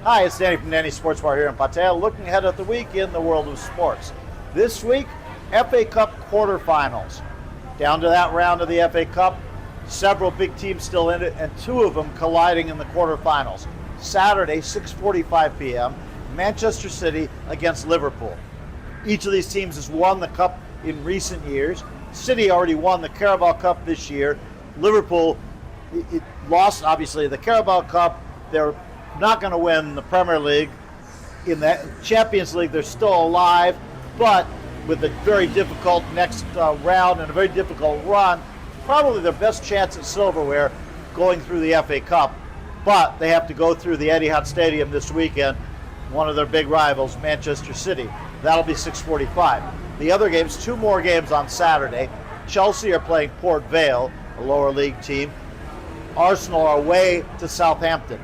Hi, it's Danny from Danny Sports Bar here in Pattaya, looking ahead at the week in the world of sports. This week, FA Cup quarterfinals. Down to that round of the FA Cup, several big teams still in it, and two of them colliding in the quarterfinals. Saturday, 6:45 p.m., Manchester City against Liverpool. Each of these teams has won the Cup in recent years. City already won the Carabao Cup this year. Liverpool it lost, obviously, the Carabao Cup. They're not going to win the Premier League. In the Champions League, they're still alive, but with a very difficult next round and a very difficult run, probably their best chance at silverware going through the FA Cup. But they have to go through the Etihad Stadium this weekend, one of their big rivals, Manchester City. That'll be 6:45. The other games, two more games on Saturday. Chelsea are playing Port Vale, a lower league team. Arsenal are away to Southampton.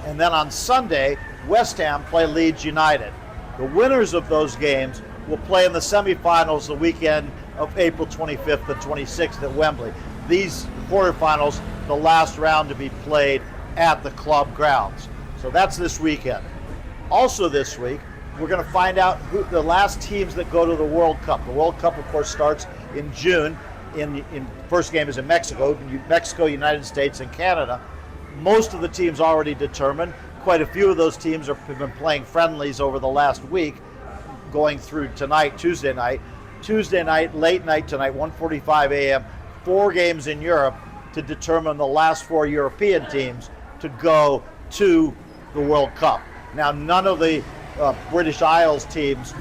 And then on Sunday, West Ham play Leeds United. The winners of those games will play in the semifinals the weekend of April 25th and 26th at Wembley. These quarterfinals, the last round to be played at the club grounds. So that's this weekend. Also this week, we're going to find out who the last teams that go to the World Cup. The World Cup, of course, starts in June. In first game is in Mexico, United States, and Canada. Most of the teams already determined. Quite a few of those teams have been playing friendlies over the last week, going through tonight, Tuesday night. Tuesday night, late night tonight, 1:45 a.m., 4 games in Europe to determine the last 4 European teams to go to the World Cup. Now, none of the British Isles teams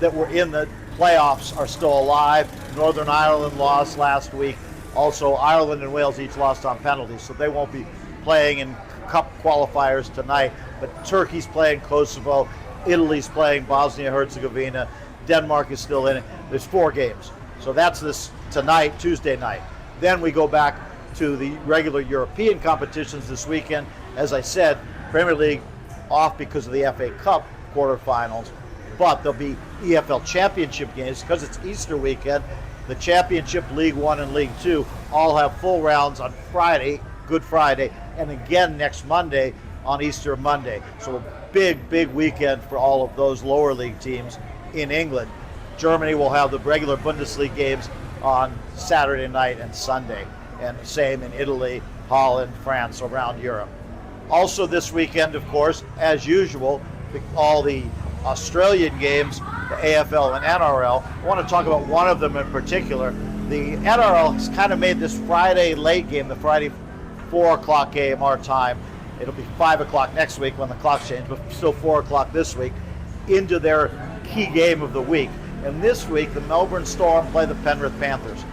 that were in the playoffs are still alive. Northern Ireland lost last week. Also, Ireland and Wales each lost on penalties, so they won't be playing in Cup qualifiers tonight. But Turkey's playing Kosovo, Italy's playing Bosnia-Herzegovina, Denmark is still in it. There's 4 games. So that's this tonight, Tuesday night. Then we go back to the regular European competitions this weekend. As I said, Premier League off because of the FA Cup quarterfinals, but there'll be EFL Championship games because it's Easter weekend. The Championship, League One and League Two all have full rounds on Friday, Good Friday, and again next Monday on Easter Monday. So a big weekend for all of those lower league teams in England. Germany will have the regular Bundesliga games on Saturday night and Sunday, and same in Italy, Holland, France, around Europe. Also this weekend, of course, as usual, all the Australian games, the AFL and NRL. I want to talk about one of them in particular. The NRL has kind of made this Friday late game, the Friday 4 o'clock game our time. It'll be 5 o'clock next week when the clocks change, but still 4 o'clock this week, into their key game of the week. And this week, the Melbourne Storm play the Penrith Panthers.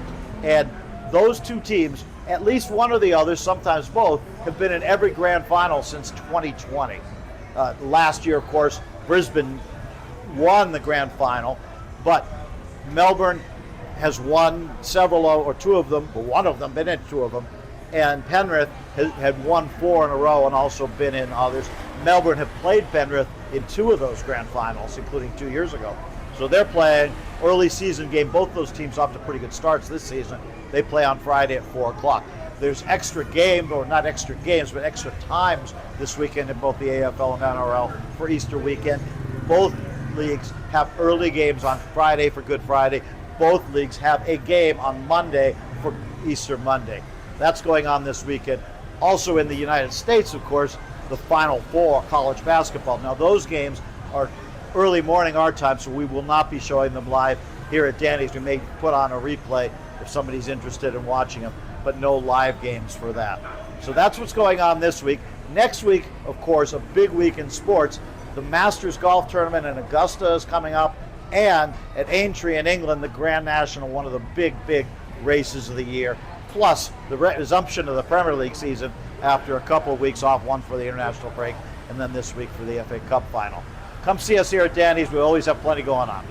And those two teams, at least one or the other, sometimes both, have been in every grand final since 2020. Last year, of course, Brisbane won the grand final, but Melbourne has won several, or 2 of them, but one of them, been in 2 of them, and Penrith had won 4 in a row and also been in others. Melbourne have played Penrith in 2 of those grand finals, including 2 years ago. So they're playing early season game. Both those teams off to pretty good starts this season. They play on Friday at 4 o'clock. There's extra games, or not extra games, but extra times this weekend in both the AFL and NRL for Easter weekend. Both leagues have early games on Friday for Good Friday. Both leagues have a game on Monday for Easter Monday. That's going on this weekend. Also in the United States, of course, the Final Four college basketball. Now those games are early morning our time, so we will not be showing them live here at Danny's. We may put on a replay if somebody's interested in watching them, but no live games for that. So that's what's going on this week. Next week, of course, a big week in sports. The Masters Golf Tournament in Augusta is coming up, and at Aintree in England, the Grand National, one of the big races of the year, plus the resumption of the Premier League season after a couple of weeks off, one for the international break, and then this week for the FA Cup final. Come see us here at Danny's. We always have plenty going on.